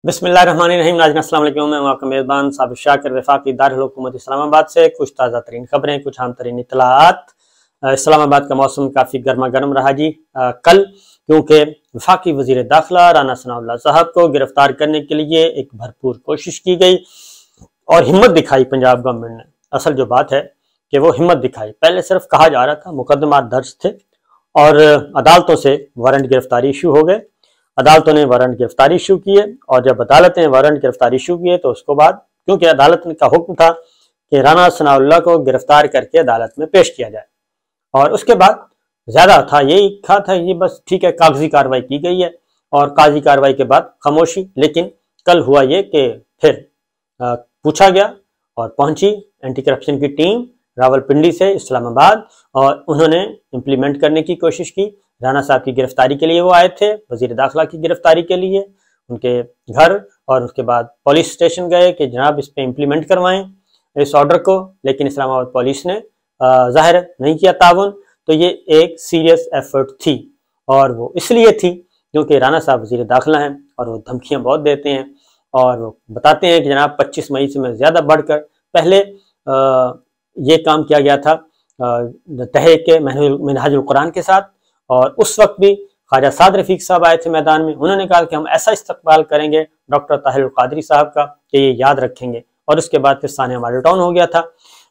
बिस्मिल्लाहिर्रहमानिर्रहीम। नाज़रीन अस्सलाम वालेकुम। मैं हूं आपका मेज़बान साबिर शाकिर, वफाकी दारुल हुकूमत इस्लामाबाद से कुछ ताज़ा तरीन खबरें, कुछ अहम तरीन इत्तलाआत। इस्लामाबाद का मौसम काफ़ी गर्मा गर्म रहा जी कल, क्योंकि वफाकी वज़ीर दाखिला राना सनाउल्लाह साहब को गिरफ्तार करने के लिए एक भरपूर कोशिश की गई और हिम्मत दिखाई पंजाब गवर्नमेंट ने। असल जो बात है कि वो हिम्मत दिखाई, पहले सिर्फ कहा जा रहा था, मुकदमात दर्ज थे और अदालतों से वारंट गिरफ्तारी इशू हो गए, अदालतों ने वारंट गिरफ्तारी इशू किए और जब अदालत ने वारंट गिरफ्तारी इशू किए तो उसके बाद, क्योंकि अदालत का हुक्म था कि राना सनाउल्लाह को गिरफ्तार करके अदालत में पेश किया जाए, और उसके बाद ज्यादा था यही कहा था ये बस ठीक है कागजी कार्रवाई की गई है और कागजी कार्रवाई के बाद खामोशी। लेकिन कल हुआ ये कि फिर पूछा गया और पहुंची एंटी करप्शन की टीम रावलपिंडी से इस्लामाबाद और उन्होंने इम्प्लीमेंट करने की कोशिश की। राना साहब की गिरफ्तारी के लिए वो आए थे, वजीर दाखिला की गिरफ्तारी के लिए उनके घर, और उसके बाद पुलिस स्टेशन गए कि जनाब इस पे इम्प्लीमेंट करवाएं इस ऑर्डर को, लेकिन इस्लामाबाद पुलिस ने जाहिर नहीं किया ताउन। तो ये एक सीरियस एफर्ट थी और वो इसलिए थी क्योंकि राना साहब वजीर दाखिला हैं और वो धमकियां बहुत देते हैं और वो बताते हैं कि जनाब 25 मई से मैं ज़्यादा बढ़कर पहले ये काम किया गया था तहरीक मिनहाजुल कुरान के साथ, और उस वक्त भी ख्वाजा साद रफीक साहब आए थे मैदान में। उन्होंने कहा कि हम ऐसा इस्तकबाल करेंगे डॉक्टर ताहिरुल कादरी साहब का कि ये याद रखेंगे, और उसके बाद फिर सानिया मॉडल टाउन हो गया था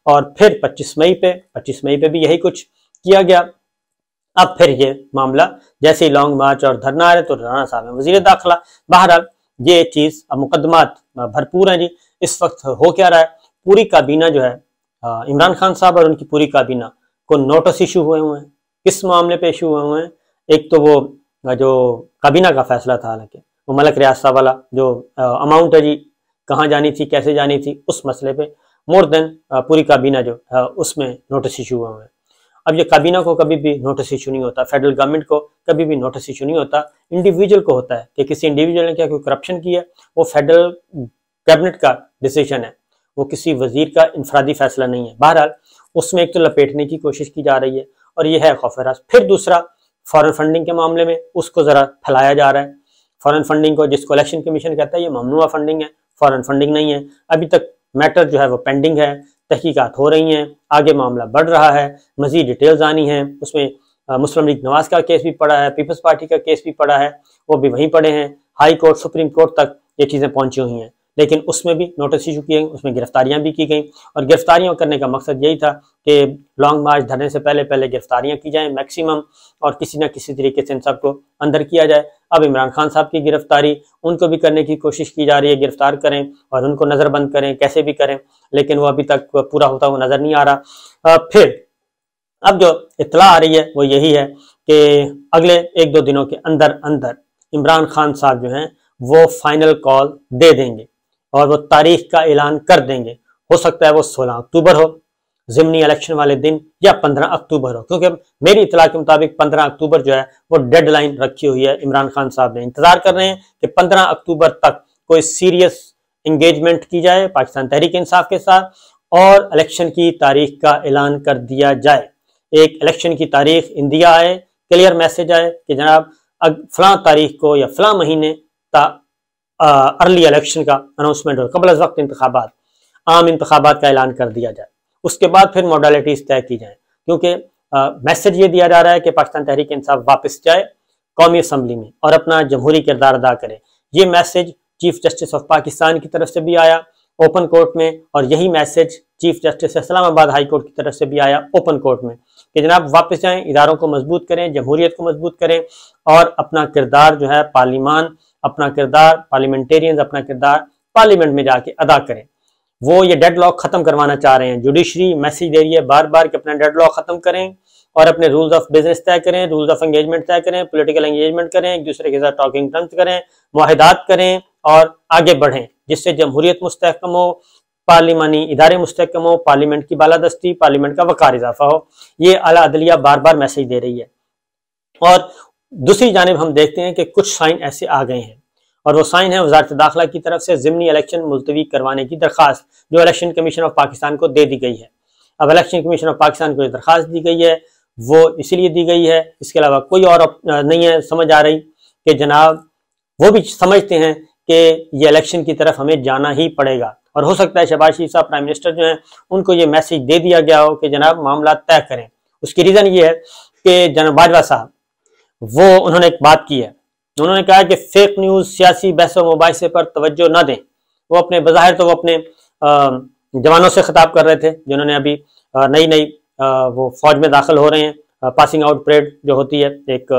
और फिर 25 मई पे भी यही कुछ किया गया। अब फिर ये मामला जैसे ही लॉन्ग मार्च और धरना आ रहे तो राना साहब है वजीर दाखिला। बहरहाल ये चीज अब मुकदमात भरपूर हैं जी। इस वक्त हो क्या रहा है, पूरी काबीना जो है इमरान खान साहब और उनकी पूरी काबीना को नोटिस इशू हुए हैं। किस मामले पे इशू हुए हैं? एक तो वो जो काबीना का फैसला था, हालांकि वो मलक रियाज साहब वाला जो अमाउंट है जी कहाँ जानी थी कैसे जानी थी, उस मसले पे मोर देन पूरी काबीना जो उसमें नोटिस इशू हुए हैं। अब ये काबीना को कभी भी नोटिस इशू नहीं होता, फेडरल गवर्नमेंट को कभी भी नोटिस इशू नहीं होता, इंडिविजुअल को होता है कि किसी इंडिविजुअल ने क्या कोई करप्शन की है, वो फेडरल कैबिनेट का डिसीजन है, वो किसी वजीर का इनफरादी फैसला नहीं है। बहरहाल उसमें एक तो लपेटने की कोशिश की जा रही है और ये है खौफ-ए-राज। फिर दूसरा फॉरेन फंडिंग के मामले में उसको जरा फैलाया जा रहा है। फॉरेन फंडिंग को जिसको इलेक्शन कमीशन कहता है ये ममनुआ फंडिंग है, फॉरेन फंडिंग नहीं है। अभी तक मैटर जो है वो पेंडिंग है, तहकीकात हो रही हैं, आगे मामला बढ़ रहा है, मजीद डिटेल्स आनी है। उसमें मुस्लिम लीग नवाज का केस भी पड़ा है, पीपल्स पार्टी का केस भी पड़ा है, वो भी वहीं पड़े हैं, हाई कोर्ट सुप्रीम कोर्ट तक ये चीज़ें पहुंची हुई हैं। लेकिन उसमें भी नोटिस इशू किए, उसमें गिरफ्तारियां भी की गई और गिरफ्तारियां करने का मकसद यही था कि लॉन्ग मार्च धरने से पहले पहले गिरफ्तारियां की जाएं मैक्सिमम, और किसी न किसी तरीके से इन सबको अंदर किया जाए। अब इमरान खान साहब की गिरफ्तारी उनको भी करने की कोशिश की जा रही है, गिरफ्तार करें और उनको नज़रबंद करें, कैसे भी करें, लेकिन वो अभी तक पूरा होता हुआ नजर नहीं आ रहा। फिर अब जो इत्तला आ रही है वो यही है कि अगले 1-2 दिनों के अंदर अंदर इमरान खान साहब जो हैं वो फाइनल कॉल दे देंगे और वो तारीख का ऐलान कर देंगे। हो सकता है वो 16 अक्टूबर हो ज़िमनी इलेक्शन वाले दिन, या 15 अक्टूबर हो, क्योंकि मेरी इत्तला के मुताबिक 15 अक्टूबर जो है वो डेडलाइन रखी हुई है। इमरान खान साहब ने इंतजार कर रहे हैं कि 15 अक्टूबर तक कोई सीरियस इंगेजमेंट की जाए पाकिस्तान तहरीक इंसाफ के साथ और इलेक्शन की तारीख का ऐलान कर दिया जाए। एक इलेक्शन की तारीख इंडिया आए, क्लियर मैसेज आए कि जनाब फलां तारीख को या फलां महीने अर्ली इलेक्शन का अनाउंसमेंट हो, कबल वक्त इंतखाबात, आम इंतखाबात का ऐलान कर दिया जाए। उसके बाद फिर मॉडलिटीज तय की जाए, क्योंकि मैसेज ये दिया जा रहा है कि पाकिस्तान तहरीक इंसाफ वापस जाए कौमी असम्बली में और अपना जमहूरी किरदार अदा करे। ये message chief justice of Pakistan की तरफ से भी आया ओपन कोर्ट में, और यही message chief justice Islamabad high court की तरफ से भी आया ओपन कोर्ट में कि जनाब वापस जाएं, इदारों को मजबूत करें, जमहूरियत को मजबूत करें और अपना किरदार जो है पार्लिमान, अपना किरदार पार्लियामेंटेरियंस, अपना किरदार पार्लियामेंट में जाके अदा करें। वो ये डेडलॉक खत्म करवाना चाह रहे हैं। जुडिशरी मैसेज दे रही है बार बार कि अपना डेडलॉक खत्म करें और अपने रूल्स ऑफ बिजनेस तय करें, रूल्स ऑफ एंगेजमेंट तय करें, पॉलिटिकल एंगेजमेंट करें, एक दूसरे के साथ टॉकिंग टर्म्स करें, मुआहिदात करें और आगे बढ़ें, जिससे जमहूरियत मुस्तहकम हो, पार्लिमानी इदारे मुस्तहकम हो, पार्लियामेंट की बालादस्ती, पार्लियामेंट का वकार इजाफा हो। ये आला अदलिया बार बार मैसेज दे रही है। और दूसरी जानिब हम देखते हैं कि कुछ साइन ऐसे आ गए हैं, और वो साइन है वजारत दाखिला की तरफ से ज़िमनी इलेक्शन मुलतवी करवाने की दरख्वास्त जो इलेक्शन कमीशन ऑफ पाकिस्तान को दे दी गई है। अब इलेक्शन कमीशन ऑफ पाकिस्तान को जो दरख्वास्त दी गई है वो इसीलिए दी गई है, इसके अलावा कोई और नहीं है समझ आ रही कि जनाब वो भी समझते हैं कि ये इलेक्शन की तरफ हमें जाना ही पड़ेगा। और हो सकता है शहबाज शरीफ साहब प्राइम मिनिस्टर जो हैं उनको ये मैसेज दे दिया गया हो कि जनाब मामला तय करें। उसकी रीज़न ये है कि जनाब बाजवा साहब उन्होंने एक बात की है, उन्होंने कहा कि फेक न्यूज़, सियासी बहस व मुबाहिसे पर तवज्जो न दें। वो अपने बज़ाहिर तो वो अपने जवानों से खिताब कर रहे थे जिन्होंने अभी नई नई वो फौज में दाखिल हो रहे हैं। पासिंग आउट परेड जो होती है एक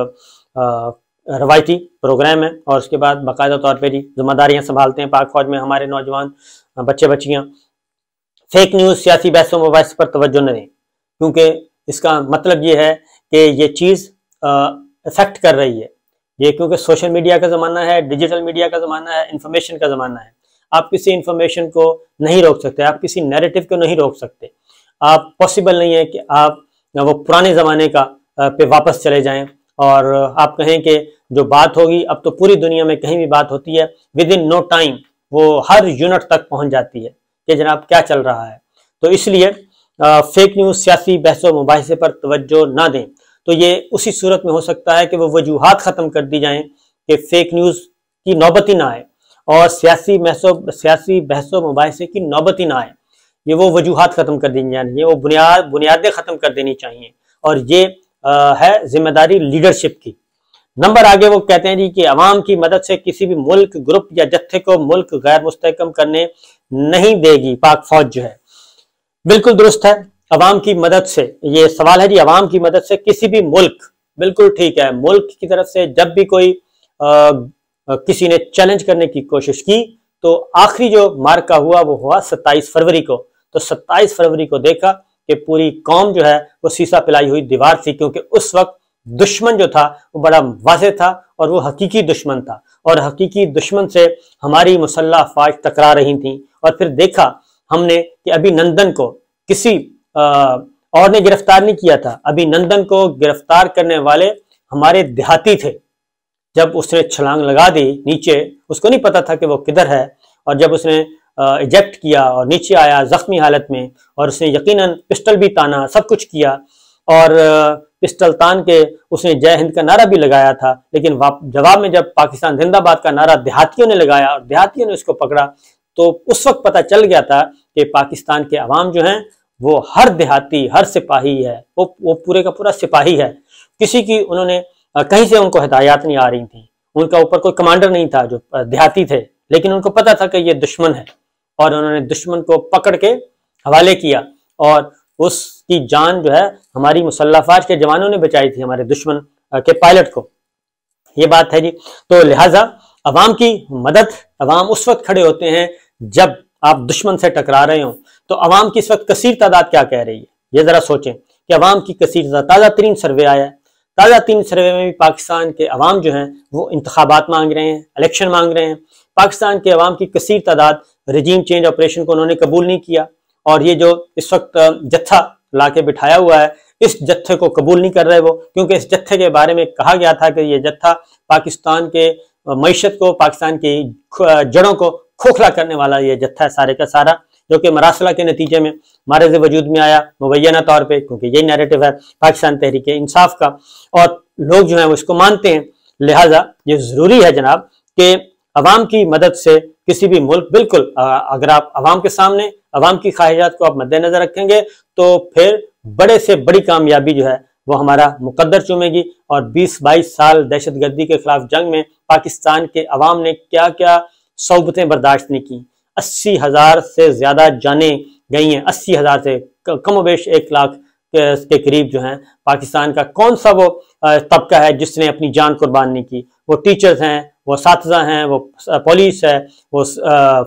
रवायती प्रोग्राम है और उसके बाद बाकायदा तौर पर ही जिम्मेदारियां संभालते हैं पाक फौज में हमारे नौजवान बच्चे बच्चियां। फेक न्यूज़, सियासी बहस व मुबाहिसे पर तवज्जो न दें, क्योंकि इसका मतलब ये है कि ये चीज़ इफेक्ट कर रही है ये, क्योंकि सोशल मीडिया का ज़माना है, डिजिटल मीडिया का ज़माना है, इंफॉर्मेशन का ज़माना है। आप किसी इंफॉर्मेशन को नहीं रोक सकते, आप किसी नैरेटिव को नहीं रोक सकते। आप पॉसिबल नहीं है कि आप वो पुराने ज़माने का पे वापस चले जाएं और आप कहें कि जो बात होगी, अब तो पूरी दुनिया में कहीं भी बात होती है विद इन नो टाइम वो हर यूनिट तक पहुंच जाती है कि जनाब क्या चल रहा है। तो इसलिए फेक न्यूज़, सियासी बहस व मुबाहिसे पर तवज्जो ना दें। तो ये उसी सूरत में हो सकता है कि वो वजूहात ख़त्म कर दी जाएं कि फेक न्यूज़ की नौबत ही ना आए और सियासी बहस व मुबाहिसे की नौबत ही ना आए। ये वो वजूहात ख़त्म कर देनी चाहिए, वो बुनियादें ख़त्म कर देनी चाहिए और ये है जिम्मेदारी लीडरशिप की। नंबर आगे वो कहते हैं जी कि अवाम की मदद से किसी भी मुल्क, ग्रुप या जत्थे को मुल्क गैर मुस्तहकम करने नहीं देगी पाक फौज जो है। बिल्कुल दुरुस्त है, अवाम की मदद से, ये सवाल है जी, अवाम की मदद से किसी भी मुल्क, बिल्कुल ठीक है, मुल्क की तरफ से जब भी कोई किसी ने चैलेंज करने की कोशिश की तो आखिरी जो मार्का हुआ वो हुआ 27 फरवरी को। तो 27 फरवरी को देखा कि पूरी कौम जो है वो शीशा पिलाई हुई दीवार थी, क्योंकि उस वक्त दुश्मन जो था वो बड़ा वाज़ेह था और वो हकीकी दुश्मन था और हकीकी दुश्मन से हमारी मुसल्लह अफवाज टकरा रही थी। और फिर देखा हमने कि अभिनंदन को किसी और ने गिरफ्तार नहीं किया था, अभिनंदन को गिरफ्तार करने वाले हमारे देहाती थे। जब उसने छलांग लगा दी नीचे, उसको नहीं पता था कि वो किधर है, और जब उसने इजेक्ट किया और नीचे आया जख्मी हालत में और उसने यकीनन पिस्टल भी ताना, सब कुछ किया और पिस्टल तान के उसने जय हिंद का नारा भी लगाया था। लेकिन जवाब में जब पाकिस्तान जिंदाबाद का नारा देहातियों ने लगाया और देहातियों ने उसको पकड़ा, तो उस वक्त पता चल गया था कि पाकिस्तान के अवाम जो हैं वो हर देहाती, हर सिपाही है, वो पूरे का पूरा सिपाही है। किसी की उन्होंने कहीं से उनको हिदायत नहीं आ रही थी, उनका ऊपर कोई कमांडर नहीं था, जो देहाती थे, लेकिन उनको पता था कि ये दुश्मन है और उन्होंने दुश्मन को पकड़ के हवाले किया और उसकी जान जो है हमारी मुसल्लह अफवाज के जवानों ने बचाई थी, हमारे दुश्मन के पायलट को। ये बात है जी। तो लिहाजा अवाम की मदद, अवाम उस वक्त खड़े होते हैं जब आप दुश्मन से टकरा रहे हो। तो अवाम की इस वक्त कसीर तादाद क्या कह रही है, ये जरा सोचें कि अवाम की कसीर तादाद, ताज़ा तरीन सर्वे आया है, ताज़ा तरीन सर्वे में भी पाकिस्तान के अवाम जो हैं वो इंतखाबात मांग रहे हैं, इलेक्शन मांग रहे हैं। पाकिस्तान के अवाम की कसीर तादाद रजीम चेंज ऑपरेशन को उन्होंने कबूल नहीं किया और ये जो इस वक्त जत्था ला के बिठाया हुआ है, इस जत्थे को कबूल नहीं कर रहे वो, क्योंकि इस जत्थे के बारे में कहा गया था कि ये जत्था पाकिस्तान के मईशत को, पाकिस्तान की जड़ों को खोखला करने वाला ये जत्था है सारे का सारा, जो कि मरासला के नतीजे में मारज़ वजूद में आया मुबैना तौर पे, क्योंकि यही नैरेटिव है पाकिस्तान तहरीक इंसाफ का और लोग जो है वो इसको मानते हैं। लिहाजा ये ज़रूरी है जनाब कि अवाम की मदद से किसी भी मुल्क, बिल्कुल अगर आप अवाम के सामने अवाम की ख्वाहिशात को आप मद्देनजर रखेंगे तो फिर बड़े से बड़ी कामयाबी जो है वो हमारा मुकद्दर चूमेगी। और 20-22 साल दहशतगर्दी के खिलाफ जंग में पाकिस्तान के अवाम ने क्या क्या सौबतें बर्दाश्त नहीं की। 80,000 से ज्यादा जानें गई हैं, 80,000 से कमोबेश 1 लाख के करीब जो हैं। पाकिस्तान का कौन सा वो तबका है जिसने अपनी जान कुर्बान नहीं की? वो टीचर्स हैं, वो साथीज़ा हैं, वो पुलिस है, वो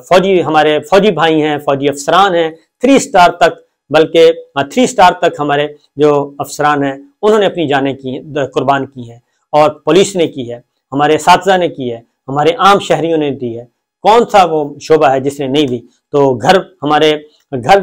फौजी, हमारे फौजी भाई हैं, फौजी अफसरान हैं, 3 स्टार तक, बल्कि 3 स्टार तक हमारे जो अफसरान हैं उन्होंने अपनी जानें की, कुर्बान की हैं और पुलिस ने की है, हमारे साथीज़ा ने की है, हमारे आम शहरियों ने दी है। कौन सा वो शोबा है जिसने नहीं दी? तो हमारे घर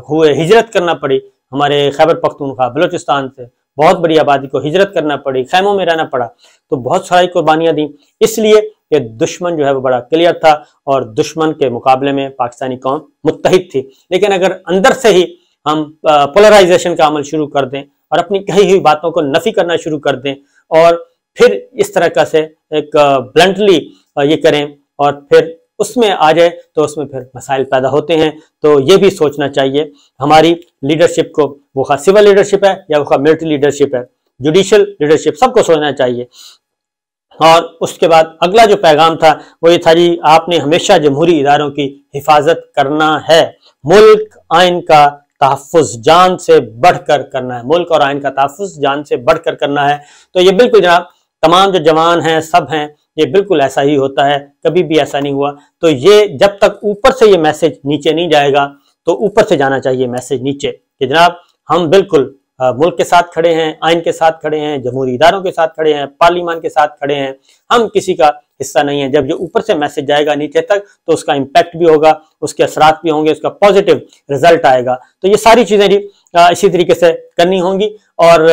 हुए, हिजरत करना पड़ी हमारे खैबर पख्तूनख्वा बलूचिस्तान से, बहुत बड़ी आबादी को हिजरत करना पड़ी, खैमों में रहना पड़ा, तो बहुत सारी कुर्बानियां दी, इसलिए कि दुश्मन जो है वो बड़ा क्लियर था और दुश्मन के मुकाबले में पाकिस्तानी कौम मुत्तहिद थी। लेकिन अगर अंदर से ही हम पोलराइजेशन का अमल शुरू कर दें और अपनी कही हुई बातों को नफी करना शुरू कर दें और फिर इस तरह का से एक ब्लंटली ये करें और फिर उसमें आ जाए तो उसमें फिर मसाइल पैदा होते हैं। तो ये भी सोचना चाहिए हमारी लीडरशिप को, वो सिविल लीडरशिप है या वो मिलिट्री लीडरशिप है, जुडिशियल लीडरशिप, सबको सोचना चाहिए। और उसके बाद अगला जो पैगाम था वो ये था जी, आपने हमेशा जमहूरी इदारों की हिफाजत करना है, मुल्क आइन का तहफ़्फ़ुज़ जान से बढ़कर करना है, मुल्क और आइन का तहफ़्फ़ुज़ जान से बढ़कर करना है। तो ये बिल्कुल जनाब तमाम जो जवान हैं सब हैं, ये बिल्कुल ऐसा ही होता है, कभी भी ऐसा नहीं हुआ। तो ये जब तक ऊपर से ये मैसेज नीचे नहीं जाएगा, तो ऊपर से जाना चाहिए मैसेज नीचे कि जनाब हम बिल्कुल मुल्क के साथ खड़े हैं, आइन के साथ खड़े हैं, जमहूरी इदारों के साथ खड़े हैं, पार्लियामान के साथ खड़े हैं, हम किसी का हिस्सा नहीं है। जब जो ऊपर से मैसेज जाएगा नीचे तक तो उसका इम्पैक्ट भी होगा, उसके असरात भी होंगे, उसका पॉजिटिव रिजल्ट आएगा। तो ये सारी चीजें जी इसी तरीके से करनी होंगी। और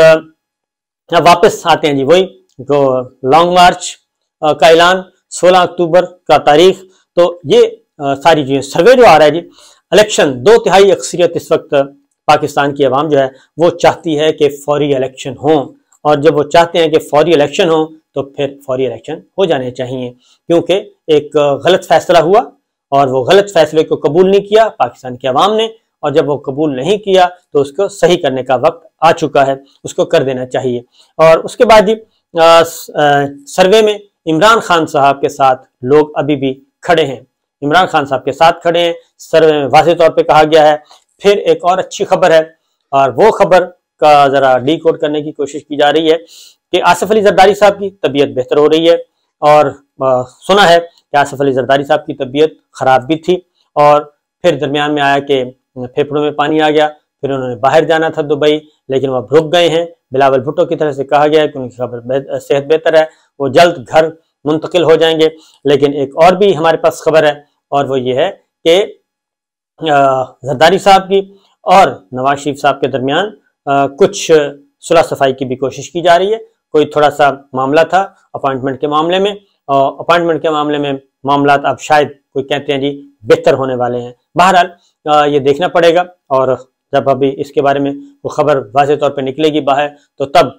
वापस आते हैं जी वही जो लॉन्ग मार्च का ऐलान 16 अक्टूबर का तारीख। तो ये सारी चीजें, सर्वे जो आ रहा है जी, इलेक्शन 2/3 अक्सरियत इस वक्त पाकिस्तान की आवाम जो है वो चाहती है कि फौरी इलेक्शन हो, और जब वो चाहते हैं कि फौरी इलेक्शन हो तो फिर फौरी इलेक्शन हो जाने चाहिए, क्योंकि एक गलत फैसला हुआ और वो गलत फैसले को कबूल नहीं किया पाकिस्तान की आवाम ने, और जब वो कबूल नहीं किया तो उसको सही करने का वक्त आ चुका है, उसको कर देना चाहिए। और उसके बाद ही सर्वे में इमरान खान साहब के साथ लोग अभी भी खड़े हैं, इमरान खान साहब के साथ खड़े हैं, सर्वे में वाज़ेह तौर पे कहा गया है। फिर एक और अच्छी खबर है, और वो खबर का जरा डीकोड करने की कोशिश की जा रही है कि आसिफ अली जरदारी साहब की तबीयत बेहतर हो रही है। और सुना है कि आसिफ अली जरदारी साहब की तबीयत खराब भी थी, और फिर दरमियान में आया कि फेफड़ों में पानी आ गया, फिर उन्होंने बाहर जाना था दुबई, लेकिन वह रुक गए हैं। बिलावल भुट्टो की तरफ से कहा गया है कि उनकी खबर सेहत बेहतर है, वो जल्द घर मुंतकिल हो जाएंगे। लेकिन एक और भी हमारे पास खबर है, और वो ये है कि जरदारी साहब की और नवाज शरीफ साहब के दरमियान कुछ सुलह सफाई की भी कोशिश की जा रही है। कोई थोड़ा सा मामला था अपॉइंटमेंट के मामले में, और अपॉइंटमेंट के मामले में मामला अब शायद कोई कहते हैं जी बेहतर होने वाले हैं। बहरहाल ये देखना पड़ेगा, और जब अभी इसके बारे में वो खबर वाज़ेह तौर पे निकलेगी बाहर तो तब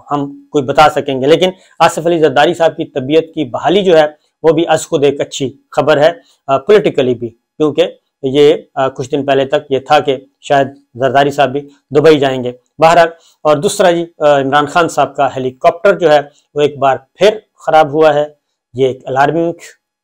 हम कोई बता सकेंगे। लेकिन आसिफ अली जरदारी साहब की तबीयत की बहाली जो है वो भी अज खुद एक अच्छी खबर है, पॉलिटिकली भी, क्योंकि ये कुछ दिन पहले तक ये था कि शायद जरदारी साहब भी दुबई जाएंगे। बहरहाल, और दूसरा जी इमरान खान साहब का हेलीकॉप्टर जो है वो एक बार फिर खराब हुआ है। ये एक अलार्मिंग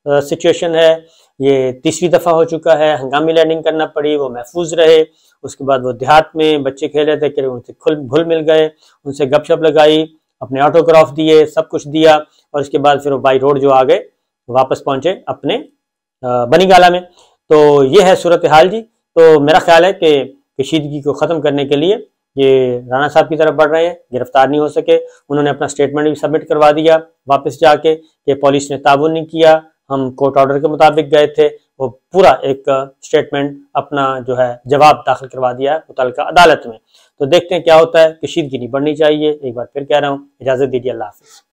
सिचुएशन है, ये तीसरी दफा हो चुका है, हंगामी लैंडिंग करना पड़ी, वो महफूज रहे। उसके बाद वो देहात में बच्चे खेल रहे थे कि उनसे घुल मिल गए, उनसे गपशप लगाई, अपने ऑटोग्राफ दिए, सब कुछ दिया, और उसके बाद फिर वो बाई रोड जो आ गए वापस पहुंचे अपने बनीगाला में। तो ये है सूरत हाल जी। तो मेरा ख्याल है कि कशीदगी को ख़त्म करने के लिए ये राणा साहब की तरफ बढ़ रहे हैं, गिरफ्तार नहीं हो सके। उन्होंने अपना स्टेटमेंट भी सबमिट करवा दिया वापस जाके कि पुलिस ने ताबून नहीं किया, हम कोर्ट ऑर्डर के मुताबिक गए थे। वो पूरा एक स्टेटमेंट अपना जो है जवाब दाखिल करवा दिया है मुतल्लिका अदालत में। तो देखते हैं क्या होता है। कशीदगी नहीं बढ़नी चाहिए, एक बार फिर कह रहा हूँ। इजाज़त दीजिए, अल्लाह हाफ़िज़।